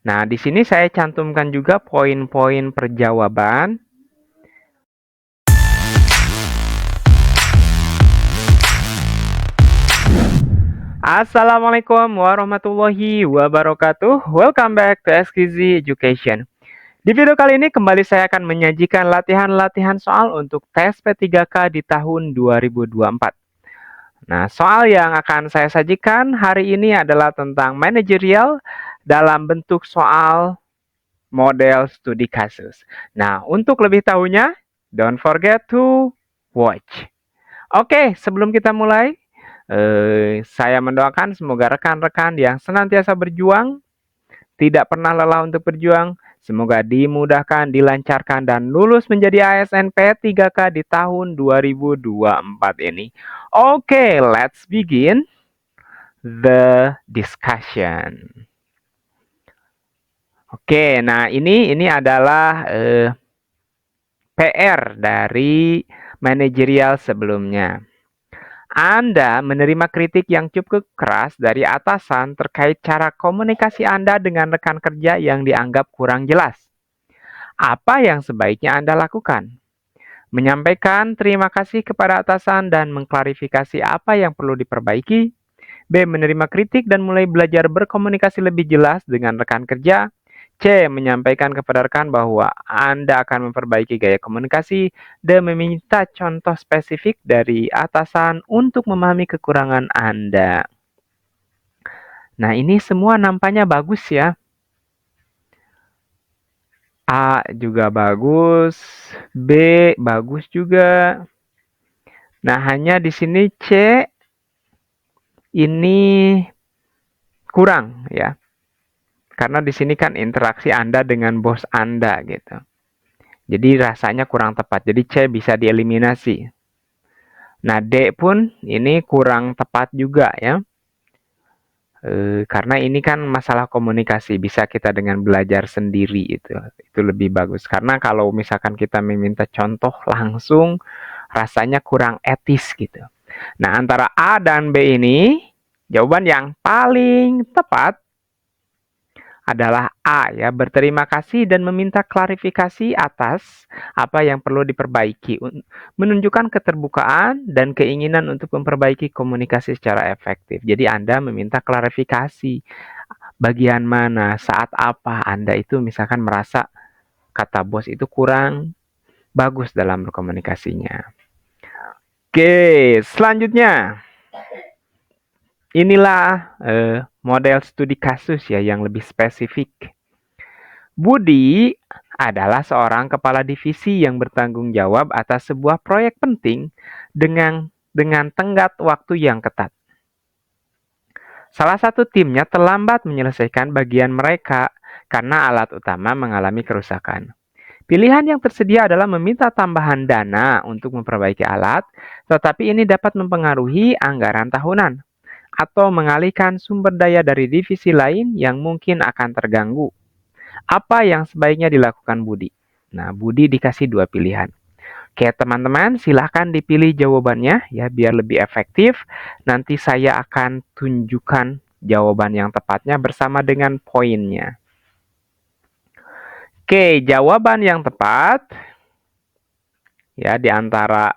Nah, di sini saya cantumkan juga poin-poin perjawaban. Assalamualaikum warahmatullahi wabarakatuh. Welcome back to SKZ Education. Di video kali ini kembali saya akan menyajikan latihan-latihan soal untuk tes P3K di tahun 2024. Nah, soal yang akan saya sajikan hari ini adalah tentang manajerial dalam bentuk soal model studi kasus. Nah, untuk lebih tahunya, don't forget to watch. Oke, sebelum kita mulai, saya mendoakan semoga rekan-rekan yang senantiasa berjuang, tidak pernah lelah untuk berjuang, semoga dimudahkan, dilancarkan, dan lulus menjadi ASN P3K di tahun 2024 ini. Oke, let's begin the discussion. Oke, nah ini adalah PR dari manajerial sebelumnya. Anda menerima kritik yang cukup keras dari atasan terkait cara komunikasi Anda dengan rekan kerja yang dianggap kurang jelas. Apa yang sebaiknya Anda lakukan? Menyampaikan terima kasih kepada atasan dan mengklarifikasi apa yang perlu diperbaiki. B. Menerima kritik dan mulai belajar berkomunikasi lebih jelas dengan rekan kerja. C. Menyampaikan kepada rekan bahwa Anda akan memperbaiki gaya komunikasi. D. Meminta contoh spesifik dari atasan untuk memahami kekurangan Anda. Nah, ini semua nampaknya bagus ya. A juga bagus, B bagus juga. Nah, hanya di sini C ini kurang ya. Karena di sini kan interaksi Anda dengan bos Anda gitu. Jadi rasanya kurang tepat. Jadi C bisa dieliminasi. Nah, D pun ini kurang tepat juga ya. Karena ini kan masalah komunikasi, bisa kita dengan belajar sendiri itu lebih bagus. Karena kalau misalkan kita meminta contoh langsung, rasanya kurang etis gitu. Nah, antara A dan B ini, jawaban yang paling tepat adalah A ya, berterima kasih dan meminta klarifikasi atas apa yang perlu diperbaiki, menunjukkan keterbukaan dan keinginan untuk memperbaiki komunikasi secara efektif. Jadi Anda meminta klarifikasi bagian mana, saat apa Anda itu misalkan merasa kata bos itu kurang bagus dalam berkomunikasinya. Oke, selanjutnya inilah model studi kasus ya yang lebih spesifik. Budi adalah seorang kepala divisi yang bertanggung jawab atas sebuah proyek penting dengan tenggat waktu yang ketat. Salah satu timnya terlambat menyelesaikan bagian mereka karena alat utama mengalami kerusakan. Pilihan yang tersedia adalah meminta tambahan dana untuk memperbaiki alat, tetapi ini dapat mempengaruhi anggaran tahunan atau mengalihkan sumber daya dari divisi lain yang mungkin akan terganggu. Apa yang sebaiknya dilakukan Budi? Nah, Budi dikasih dua pilihan. Oke, teman-teman, silahkan dipilih jawabannya ya biar lebih efektif. Nanti saya akan tunjukkan jawaban yang tepatnya bersama dengan poinnya. Oke, jawaban yang tepat ya di antara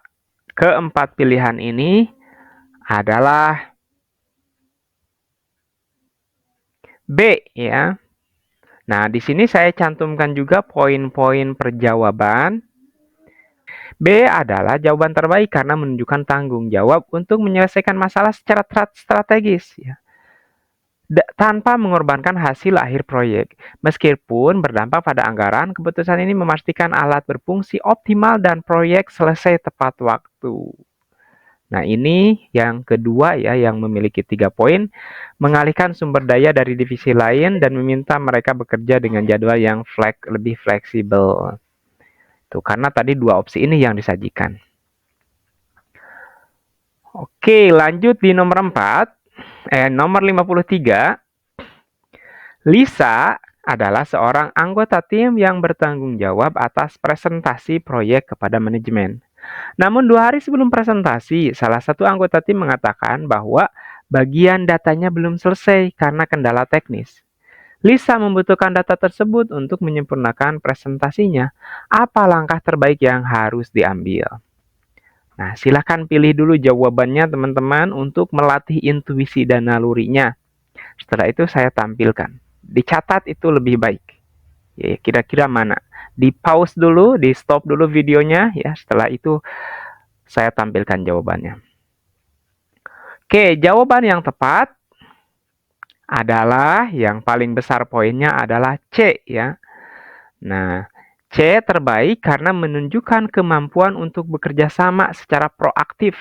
keempat pilihan ini adalah B ya. Nah, di sini saya cantumkan juga poin-poin perjawaban. B adalah jawaban terbaik karena menunjukkan tanggung jawab untuk menyelesaikan masalah secara strategis ya. Tanpa mengorbankan hasil akhir proyek. Meskipun berdampak pada anggaran, keputusan ini memastikan alat berfungsi optimal dan proyek selesai tepat waktu. Nah, ini yang kedua ya, yang memiliki 3 poin, mengalihkan sumber daya dari divisi lain dan meminta mereka bekerja dengan jadwal yang lebih fleksibel. Tuh, karena tadi 2 opsi ini yang disajikan. Oke, lanjut di nomor 4. Nomor 53. Lisa adalah seorang anggota tim yang bertanggung jawab atas presentasi proyek kepada manajemen. Namun 2 hari sebelum presentasi, salah satu anggota tim mengatakan bahwa bagian datanya belum selesai karena kendala teknis. Lisa membutuhkan data tersebut untuk menyempurnakan presentasinya. Apa langkah terbaik yang harus diambil? Nah, silakan pilih dulu jawabannya teman-teman untuk melatih intuisi dan nalurinya. Setelah itu saya tampilkan. Dicatat itu lebih baik. Ya, kira-kira mana? Di pause dulu, di stop dulu videonya ya. Setelah itu saya tampilkan jawabannya. Oke, jawaban yang tepat adalah yang paling besar poinnya adalah C ya. Nah, C terbaik karena menunjukkan kemampuan untuk bekerja sama secara proaktif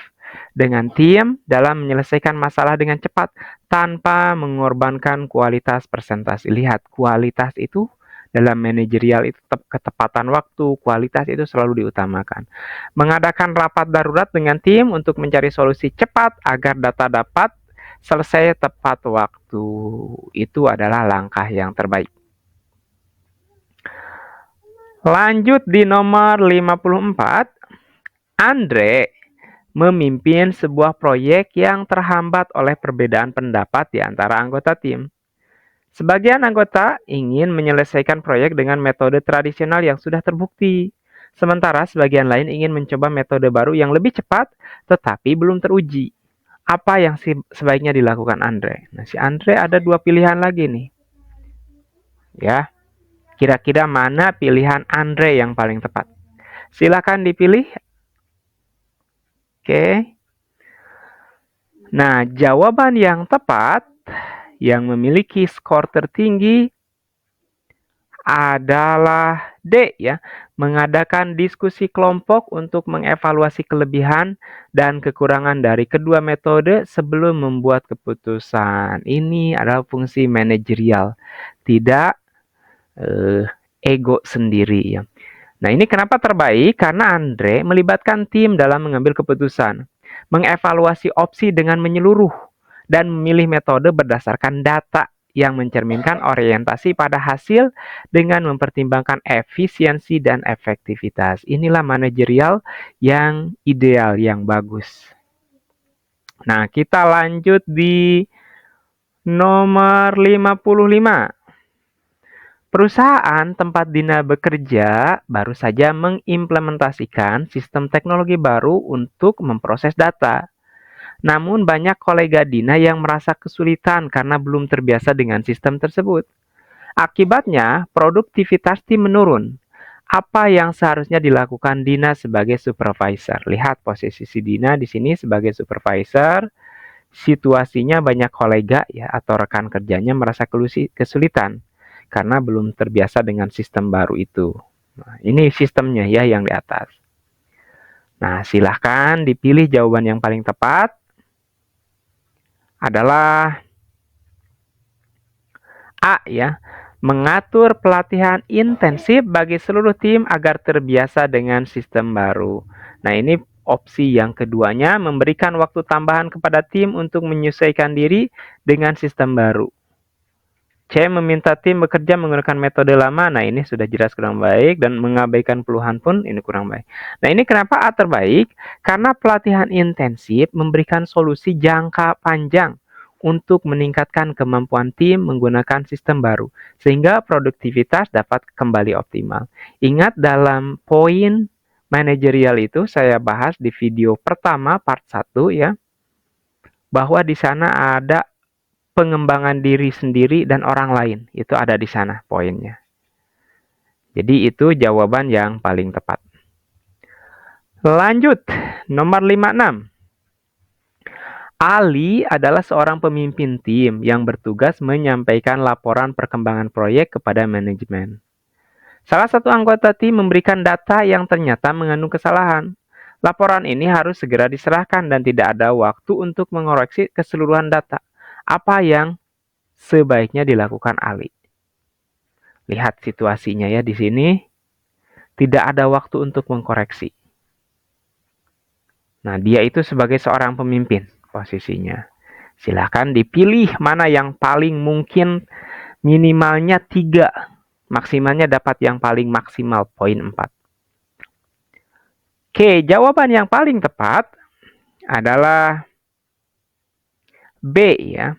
dengan tim dalam menyelesaikan masalah dengan cepat tanpa mengorbankan kualitas presentasi. Lihat, kualitas itu dalam manajerial itu ketepatan waktu, kualitas itu selalu diutamakan. Mengadakan rapat darurat dengan tim untuk mencari solusi cepat agar data dapat selesai tepat waktu. Itu adalah langkah yang terbaik. Lanjut di nomor 54, Andre memimpin sebuah proyek yang terhambat oleh perbedaan pendapat di antara anggota tim. Sebagian anggota ingin menyelesaikan proyek dengan metode tradisional yang sudah terbukti, sementara sebagian lain ingin mencoba metode baru yang lebih cepat tetapi belum teruji. Apa yang sebaiknya dilakukan Andre? Nah, si Andre ada dua pilihan lagi nih. Ya, kira-kira mana pilihan Andre yang paling tepat? Silakan dipilih. Oke. Nah, jawaban yang tepat yang memiliki skor tertinggi adalah D ya, mengadakan diskusi kelompok untuk mengevaluasi kelebihan dan kekurangan dari kedua metode sebelum membuat keputusan. Ini adalah fungsi manajerial, tidak ego sendiri ya. Nah, ini kenapa terbaik? Karena Andre melibatkan tim dalam mengambil keputusan, mengevaluasi opsi dengan menyeluruh, dan memilih metode berdasarkan data yang mencerminkan orientasi pada hasil dengan mempertimbangkan efisiensi dan efektivitas. Inilah manajerial yang ideal, yang bagus. Nah, kita lanjut di nomor 55. Perusahaan tempat Dina bekerja baru saja mengimplementasikan sistem teknologi baru untuk memproses data. Namun banyak kolega Dina yang merasa kesulitan karena belum terbiasa dengan sistem tersebut. Akibatnya, produktivitas tim menurun. Apa yang seharusnya dilakukan Dina sebagai supervisor? Lihat posisi si Dina di sini sebagai supervisor. Situasinya banyak kolega ya atau rekan kerjanya merasa kesulitan karena belum terbiasa dengan sistem baru itu. Nah, ini sistemnya ya yang di atas. Nah, silahkan dipilih jawaban yang paling tepat adalah A ya. Mengatur pelatihan intensif bagi seluruh tim agar terbiasa dengan sistem baru. Nah, ini opsi yang keduanya, memberikan waktu tambahan kepada tim untuk menyesuaikan diri dengan sistem baru. C. Meminta tim bekerja menggunakan metode lama. Nah, ini sudah jelas kurang baik dan mengabaikan keluhan pun ini kurang baik. Nah, ini kenapa A terbaik? Karena pelatihan intensif memberikan solusi jangka panjang untuk meningkatkan kemampuan tim menggunakan sistem baru sehingga produktivitas dapat kembali optimal. Ingat dalam poin manajerial itu saya bahas di video pertama part 1 ya, bahwa di sana ada pengembangan diri sendiri dan orang lain. Itu ada di sana poinnya. Jadi itu jawaban yang paling tepat. Lanjut, nomor 56. Ali adalah seorang pemimpin tim yang bertugas menyampaikan laporan perkembangan proyek kepada manajemen. Salah satu anggota tim memberikan data yang ternyata mengandung kesalahan. Laporan ini harus segera diserahkan dan tidak ada waktu untuk mengoreksi keseluruhan data. Apa yang sebaiknya dilakukan Ali? Lihat situasinya ya di sini. Tidak ada waktu untuk mengkoreksi. Nah, dia itu sebagai seorang pemimpin posisinya. Silahkan dipilih mana yang paling mungkin minimalnya 3. Maksimalnya dapat yang paling maksimal, poin 4. Oke, jawaban yang paling tepat adalah B ya.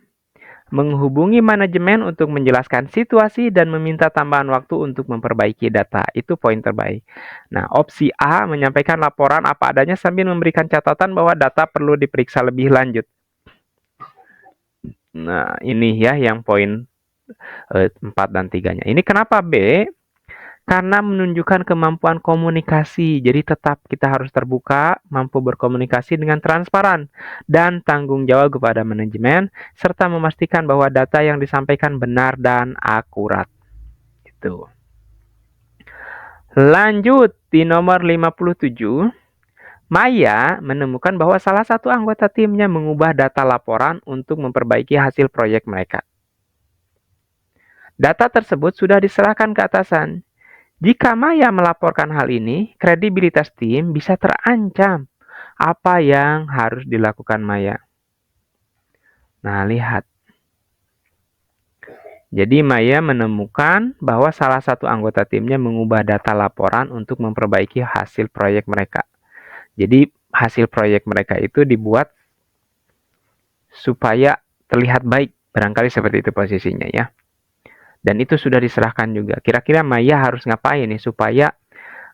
menghubungi manajemen untuk menjelaskan situasi dan meminta tambahan waktu untuk memperbaiki data. Itu poin terbaik. Nah, opsi A menyampaikan laporan apa adanya sambil memberikan catatan bahwa data perlu diperiksa lebih lanjut. Nah, ini ya yang poin 4 dan 3-nya. Ini kenapa B? Karena menunjukkan kemampuan komunikasi. Jadi tetap kita harus terbuka, mampu berkomunikasi dengan transparan, dan tanggung jawab kepada manajemen, serta memastikan bahwa data yang disampaikan benar dan akurat. Gitu. Lanjut di nomor 57. Maya menemukan bahwa salah satu anggota timnya mengubah data laporan untuk memperbaiki hasil proyek mereka. Data tersebut sudah diserahkan ke atasan. Jika Maya melaporkan hal ini, kredibilitas tim bisa terancam. Apa yang harus dilakukan Maya? Nah, lihat. Jadi Maya menemukan bahwa salah satu anggota timnya mengubah data laporan untuk memperbaiki hasil proyek mereka. Jadi hasil proyek mereka itu dibuat supaya terlihat baik. Barangkali seperti itu posisinya ya. Dan itu sudah diserahkan juga. Kira-kira Maya harus ngapain nih supaya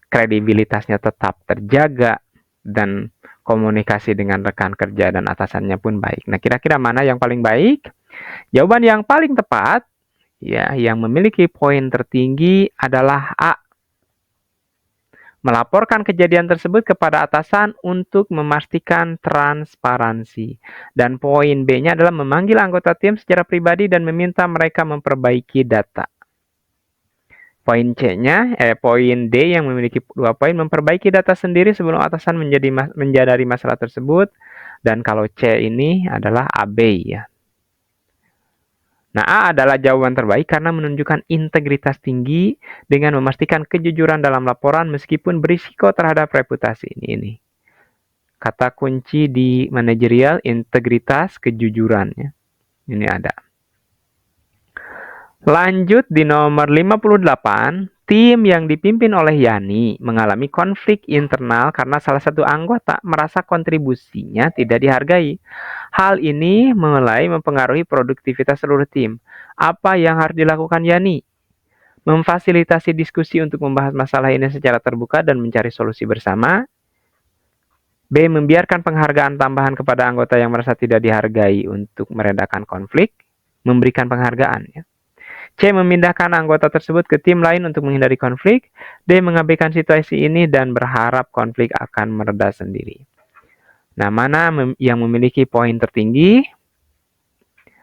kredibilitasnya tetap terjaga dan komunikasi dengan rekan kerja dan atasannya pun baik. Nah, kira-kira mana yang paling baik? Jawaban yang paling tepat ya, yang memiliki poin tertinggi adalah A. Melaporkan kejadian tersebut kepada atasan untuk memastikan transparansi. Dan poin B-nya adalah memanggil anggota tim secara pribadi dan meminta mereka memperbaiki data. Poin C-nya, poin D yang memiliki 2 poin, memperbaiki data sendiri sebelum atasan menyadari masalah tersebut. Dan kalau C ini adalah AB ya. Nah, A adalah jawaban terbaik karena menunjukkan integritas tinggi dengan memastikan kejujuran dalam laporan meskipun berisiko terhadap reputasi. Ini. Kata kunci di manajerial, integritas, kejujuran. Ya. Ini ada. Lanjut di nomor 58, tim yang dipimpin oleh Yani mengalami konflik internal karena salah satu anggota merasa kontribusinya tidak dihargai. Hal ini mulai mempengaruhi produktivitas seluruh tim. Apa yang harus dilakukan Yani? Memfasilitasi diskusi untuk membahas masalah ini secara terbuka dan mencari solusi bersama. B. Membiarkan penghargaan tambahan kepada anggota yang merasa tidak dihargai untuk meredakan konflik. Memberikan penghargaan. Ya. C. Memindahkan anggota tersebut ke tim lain untuk menghindari konflik. D. Mengabaikan situasi ini dan berharap konflik akan mereda sendiri. Nah, mana yang memiliki poin tertinggi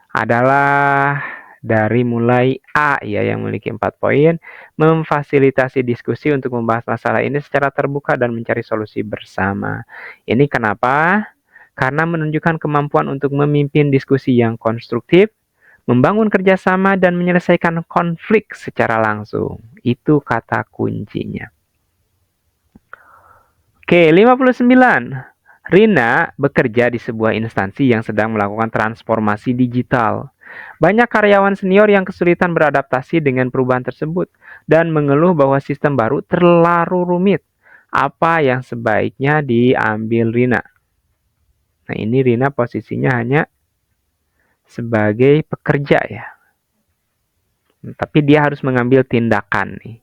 adalah dari mulai A ya, yang memiliki 4 poin, memfasilitasi diskusi untuk membahas masalah ini secara terbuka dan mencari solusi bersama. Ini kenapa? Karena menunjukkan kemampuan untuk memimpin diskusi yang konstruktif, membangun kerjasama, dan menyelesaikan konflik secara langsung. Itu kata kuncinya. Oke, 59. Rina bekerja di sebuah instansi yang sedang melakukan transformasi digital. Banyak karyawan senior yang kesulitan beradaptasi dengan perubahan tersebut dan mengeluh bahwa sistem baru terlalu rumit. Apa yang sebaiknya diambil Rina? Nah, ini Rina posisinya hanya sebagai pekerja ya. Tapi dia harus mengambil tindakan nih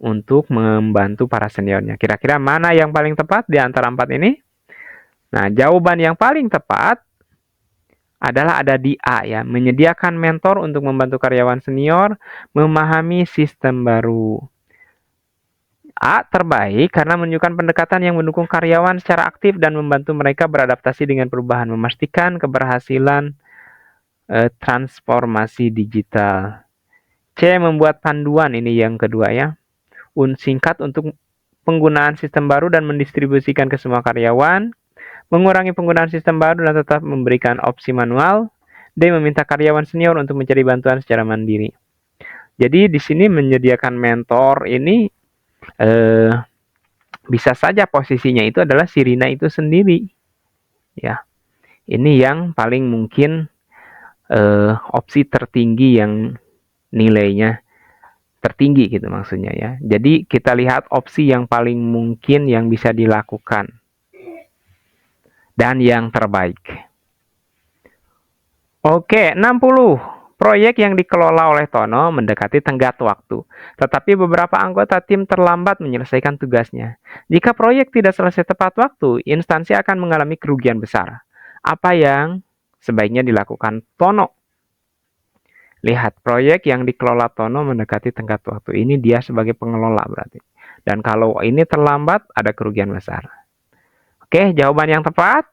untuk membantu para seniornya. Kira-kira mana yang paling tepat di antara 4 ini? Nah, jawaban yang paling tepat adalah ada di A ya, menyediakan mentor untuk membantu karyawan senior memahami sistem baru. A terbaik karena menunjukkan pendekatan yang mendukung karyawan secara aktif dan membantu mereka beradaptasi dengan perubahan, memastikan keberhasilan transformasi digital. C. Membuat panduan, ini yang kedua ya. Singkat untuk penggunaan sistem baru dan mendistribusikan ke semua karyawan. Mengurangi penggunaan sistem baru dan tetap memberikan opsi manual. D. Meminta karyawan senior untuk mencari bantuan secara mandiri. Jadi di sini menyediakan mentor ini bisa saja posisinya itu adalah si Rina itu sendiri. Ya, ini yang paling mungkin opsi tertinggi yang nilainya tertinggi gitu maksudnya ya. Jadi kita lihat opsi yang paling mungkin yang bisa dilakukan dan yang terbaik. Oke, 60. Proyek yang dikelola oleh Tono mendekati tenggat waktu, tetapi beberapa anggota tim terlambat menyelesaikan tugasnya. Jika proyek tidak selesai tepat waktu, instansi akan mengalami kerugian besar. Apa yang sebaiknya dilakukan Tono? Lihat, proyek yang dikelola Tono mendekati tenggat waktu. Ini dia sebagai pengelola berarti. Dan kalau ini terlambat, ada kerugian besar. Oke, jawaban yang tepat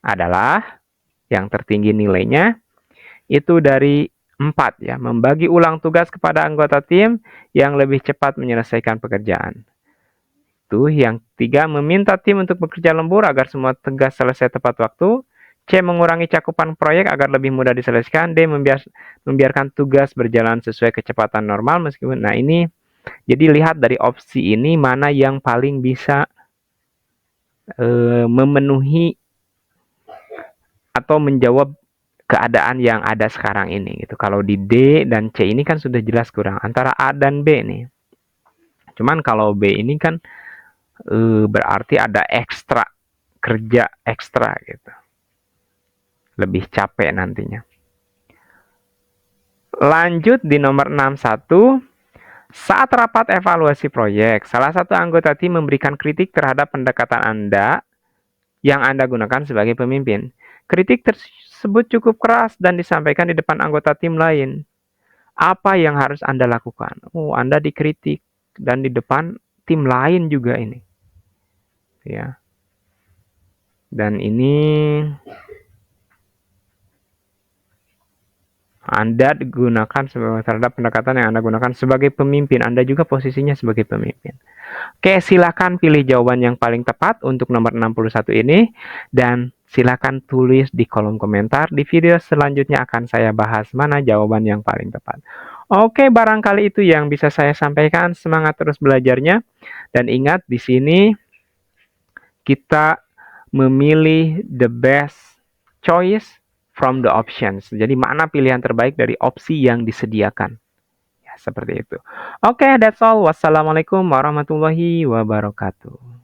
adalah yang tertinggi nilainya itu dari 4 ya, membagi ulang tugas kepada anggota tim yang lebih cepat menyelesaikan pekerjaan. Itu yang 3, meminta tim untuk bekerja lembur agar semua tugas selesai tepat waktu. C, mengurangi cakupan proyek agar lebih mudah diselesaikan. D, membiarkan tugas berjalan sesuai kecepatan normal meskipun. Nah, ini jadi lihat dari opsi ini mana yang paling bisa memenuhi atau menjawab keadaan yang ada sekarang ini gitu. Kalau di D dan C ini kan sudah jelas kurang antara A dan B nih. Cuman kalau B ini kan berarti ada ekstra kerja ekstra gitu. Lebih capek nantinya. Lanjut di nomor 61. Saat rapat evaluasi proyek, salah satu anggota tim memberikan kritik terhadap pendekatan Anda yang Anda gunakan sebagai pemimpin. Kritik tersebut cukup keras dan disampaikan di depan anggota tim lain. Apa yang harus Anda lakukan? Oh, Anda dikritik dan di depan tim lain juga ini. Ya. Dan ini Anda digunakan terhadap pendekatan yang Anda gunakan sebagai pemimpin. Anda juga posisinya sebagai pemimpin. Oke, silakan pilih jawaban yang paling tepat untuk nomor 61 ini dan silakan tulis di kolom komentar. Di video selanjutnya akan saya bahas mana jawaban yang paling tepat. Oke, barangkali itu yang bisa saya sampaikan. Semangat terus belajarnya dan ingat di sini kita memilih the best choice from the options. Jadi mana pilihan terbaik dari opsi yang disediakan. Ya, seperti itu. Oke, that's all. Wassalamualaikum warahmatullahi wabarakatuh.